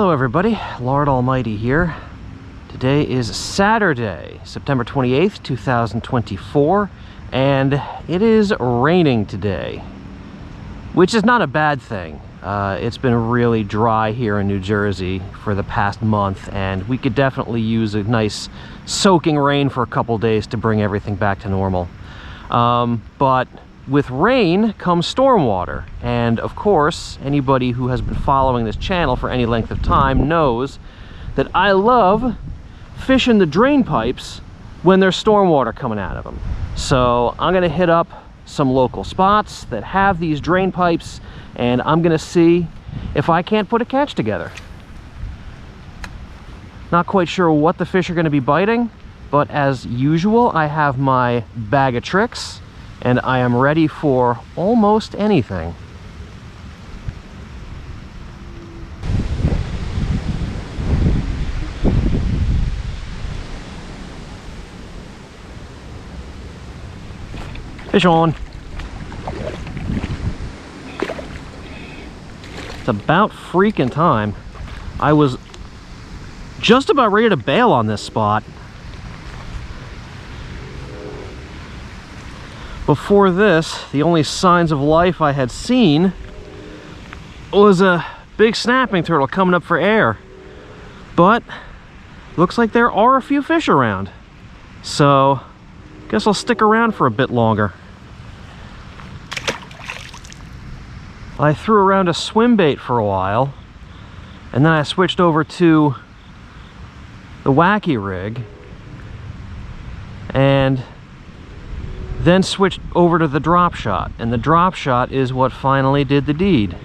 Hello everybody, Lord Almighty here. Today is Saturday, September 28th, 2024, and it is raining today, which is not a bad thing. It's been really dry here in New Jersey for the past month, and we could definitely use a nice soaking rain for a couple days to bring everything back to normal. But with rain comes stormwater, and of course anybody who has been following this channel for any length of time knows that I love fishing the drain pipes when there's stormwater coming out of them. So I'm gonna hit up some local spots that have these drain pipes, and I'm gonna see if I can't put a catch together. Not quite sure what the fish are gonna be biting, but as usual I have my bag of tricks and I am ready for almost anything. Fish on. It's about freaking time. I was just about ready to bail on this spot. Before this, the only signs of life I had seen was a big snapping turtle coming up for air. But looks like there are a few fish around. So guess I'll stick around for a bit longer. I threw around a swim bait for a while, and then I switched over to the wacky rig, and then switched over to the drop shot, and the drop shot is what finally did the deed.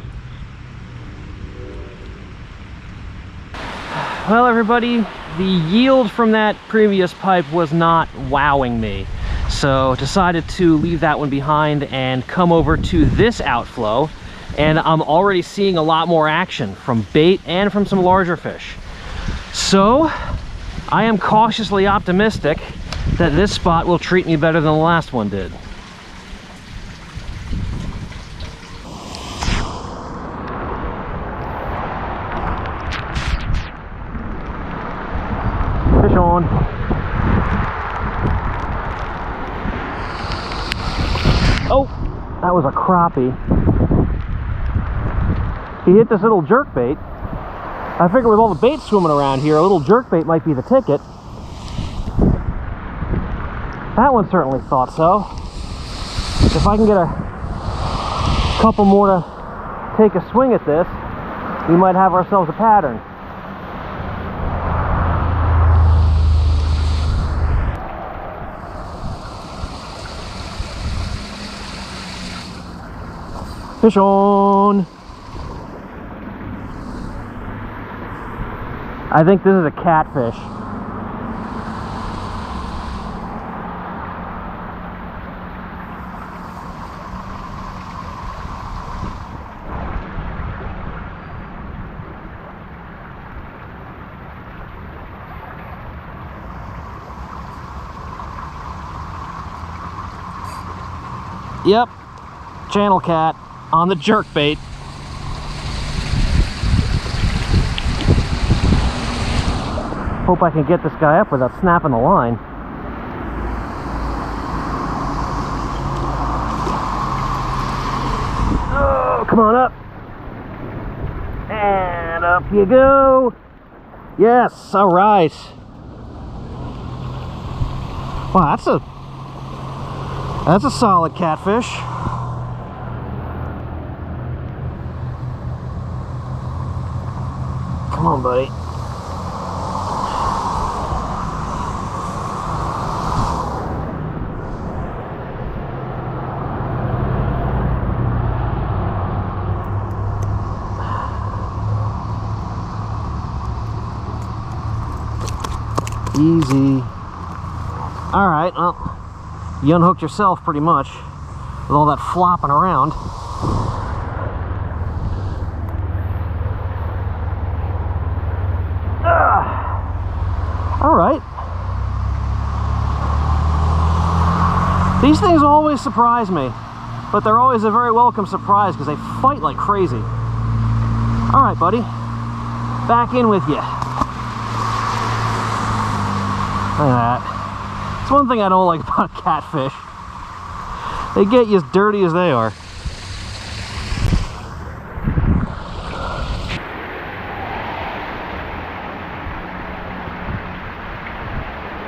Well everybody, the yield from that previous pipe was not wowing me, so decided to leave that one behind and come over to this outflow, and I'm already seeing a lot more action from bait and from some larger fish. So I am cautiously optimistic that this spot will treat me better than the last one did. Fish on. Oh, that was a crappie. He hit this little jerkbait. I figure with all the bait swimming around here, a little jerkbait might be the ticket. That one certainly thought so. If I can get a couple more to take a swing at this, we might have ourselves a pattern. Fish on. I think this is a catfish. Yep, channel cat on the jerkbait. Hope I can get this guy up without snapping the line. Oh, come on up. And up you go. Yes, all right. Wow, that's a solid catfish. Come on, buddy. Easy. All right, well, you unhooked yourself pretty much with all that flopping around. All right. These things always surprise me, but they're always a very welcome surprise because they fight like crazy. All right, buddy. Back in with you. Look at that. It's one thing I don't like about catfish. They get you as dirty as they are.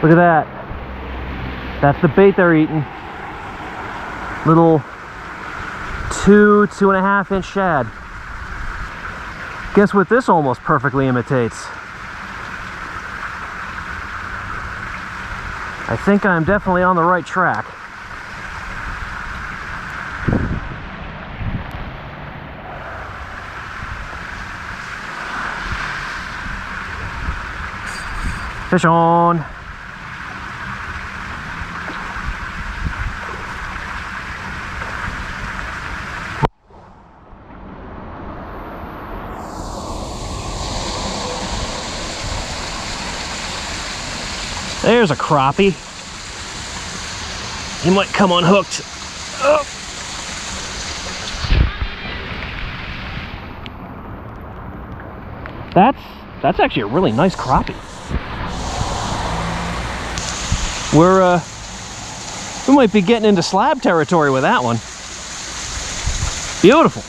Look at that. That's the bait they're eating. Little 2.5 inch shad. Guess what this almost perfectly imitates? I think I'm definitely on the right track. Fish on. There's a crappie. He might come unhooked. Oh. That's actually a really nice crappie. We might be getting into slab territory with that one. Beautiful.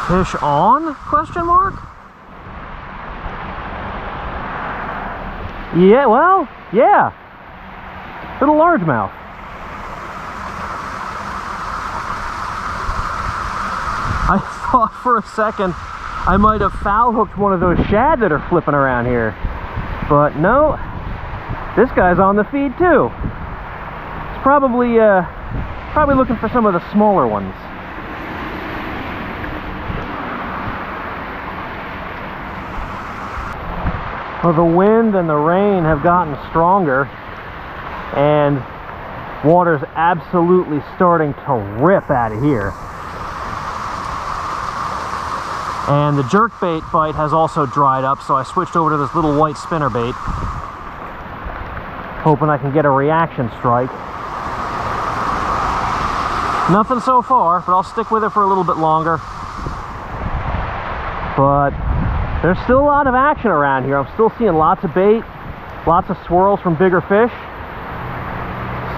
Fish on? Question mark? Yeah, well, yeah. Little largemouth. I thought for a second I might have foul hooked one of those shad that are flipping around here. But no, this guy's on the feed too. It's probably looking for some of the smaller ones. Well, the wind and the rain have gotten stronger, and water's absolutely starting to rip out of here. And the jerkbait bite has also dried up, so I switched over to this little white spinnerbait, hoping I can get a reaction strike. Nothing so far, but I'll stick with it for a little bit longer. But there's still a lot of action around here. I'm still seeing lots of bait, lots of swirls from bigger fish.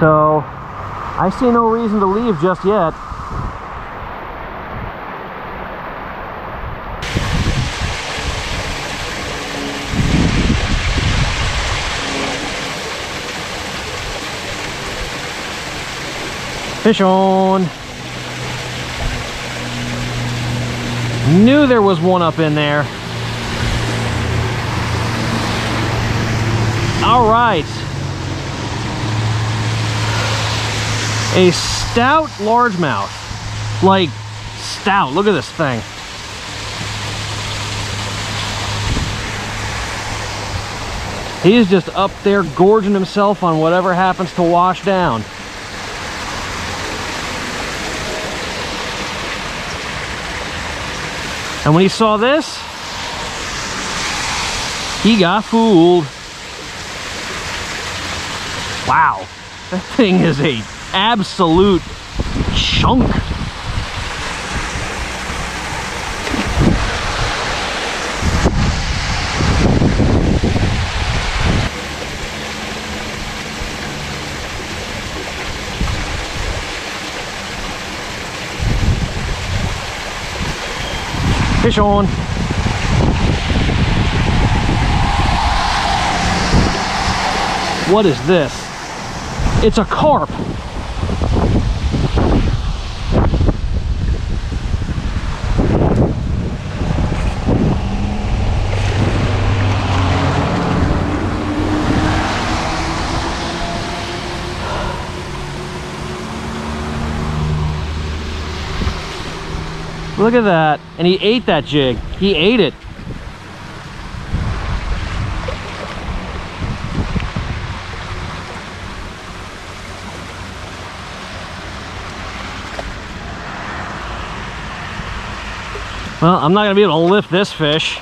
So I see no reason to leave just yet. Fish on. Knew there was one up in there. All right. A stout largemouth. Like, stout. Look at this thing. He's just up there gorging himself on whatever happens to wash down. And when he saw this, he got fooled. Wow, that thing is an absolute chunk. Fish on. What is this? It's a carp. Look at that. And he ate that jig. He ate it. Well, I'm not gonna be able to lift this fish.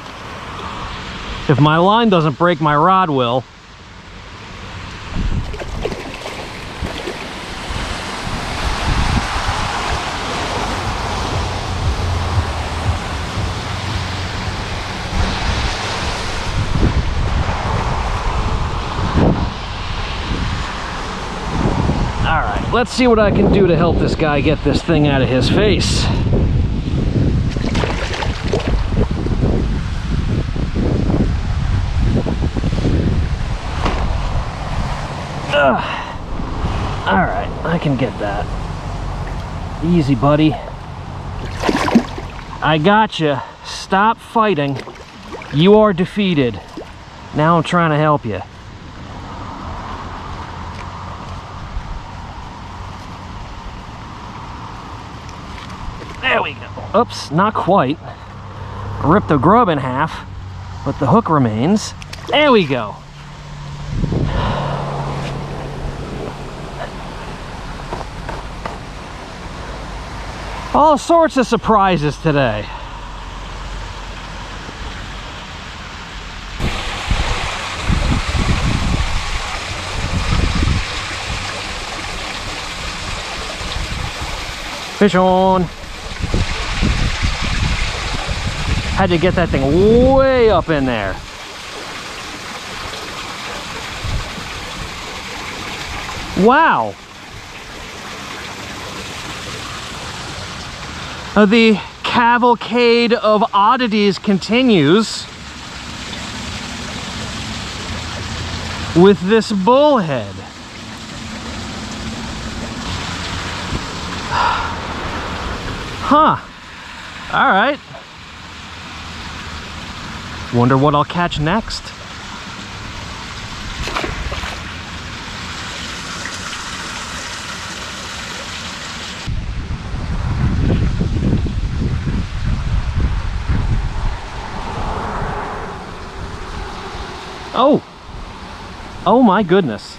If my line doesn't break, my rod will. All right, let's see what I can do to help this guy get this thing out of his face. All right, I can get that. Easy, buddy. I gotcha. Stop fighting. You are defeated. Now I'm trying to help you. There we go. Oops, not quite. I ripped the grub in half, but the hook remains. There we go. All sorts of surprises today. Fish on. Had to get that thing way up in there. Wow. The cavalcade of oddities continues with this bullhead. Huh. All right. Wonder what I'll catch next. Oh my goodness.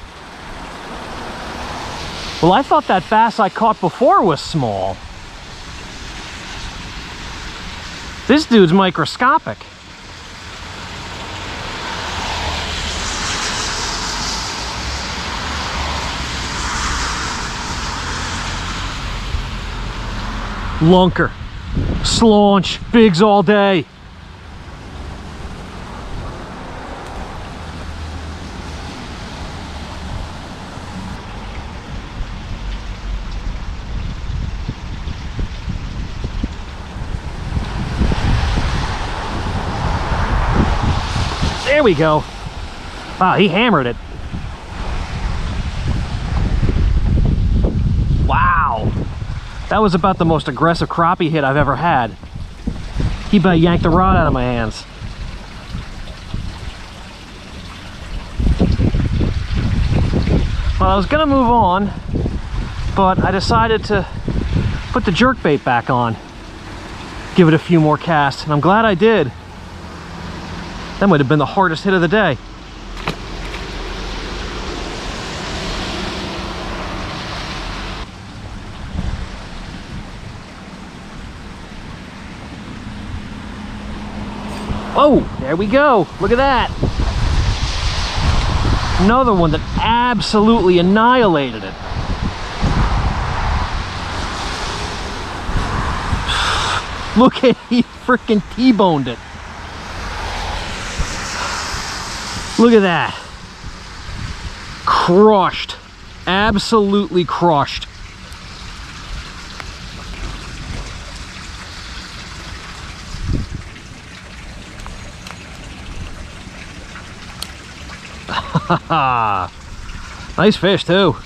Well, I thought that bass I caught before was small. This dude's microscopic. Lunker, slaunch, bigs all day. There we go. Wow, he hammered it. Wow. That was about the most aggressive crappie hit I've ever had. He about yanked the rod out of my hands. Well, I was gonna move on, but I decided to put the jerkbait back on. Give it a few more casts, and I'm glad I did. That might have been the hardest hit of the day. Oh, there we go. Look at that. Another one that absolutely annihilated it. Look at, he freaking T-boned it. Look at that. Crushed. Absolutely crushed. Nice fish too.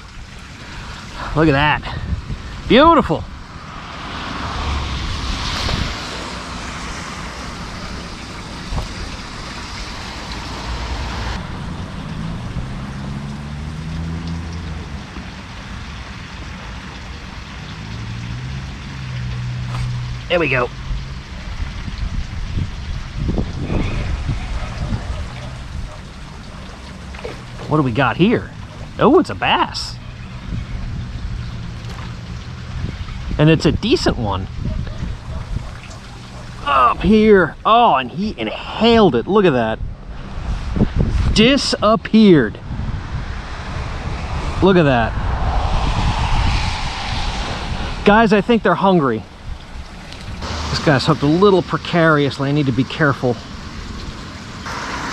Look at that. Beautiful. There we go. What do we got here? Oh, it's a bass. And it's a decent one. up here. Oh, and he inhaled it. Look at that. Disappeared. Look at that. Guys, I think they're hungry. This guy's hooked a little precariously. I need to be careful.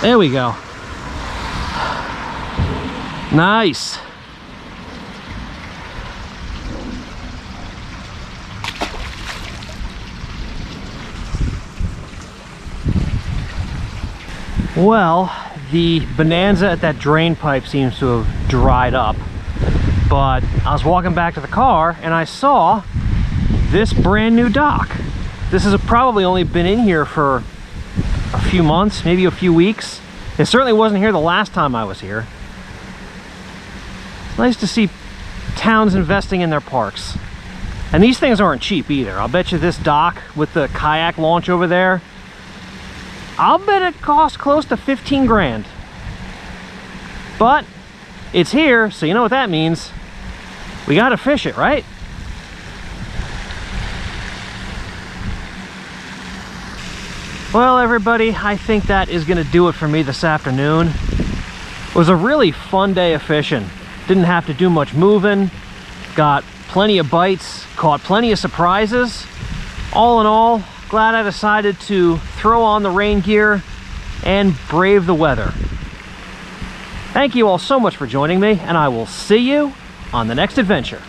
There we go. Nice. Well, the bonanza at that drain pipe seems to have dried up, but I was walking back to the car and I saw this brand new dock. This has probably only been in here for a few months, maybe a few weeks. It certainly wasn't here the last time I was here. Nice to see towns investing in their parks. And these things aren't cheap either. I'll bet you this dock with the kayak launch over there, I'll bet it cost close to 15 grand. But it's here, so you know what that means. We gotta fish it, right? Well, everybody, I think that is gonna do it for me this afternoon. It was a really fun day of fishing. Didn't have to do much moving. Got plenty of bites, caught plenty of surprises. All in all, glad I decided to throw on the rain gear and brave the weather. Thank you all so much for joining me, and I will see you on the next adventure.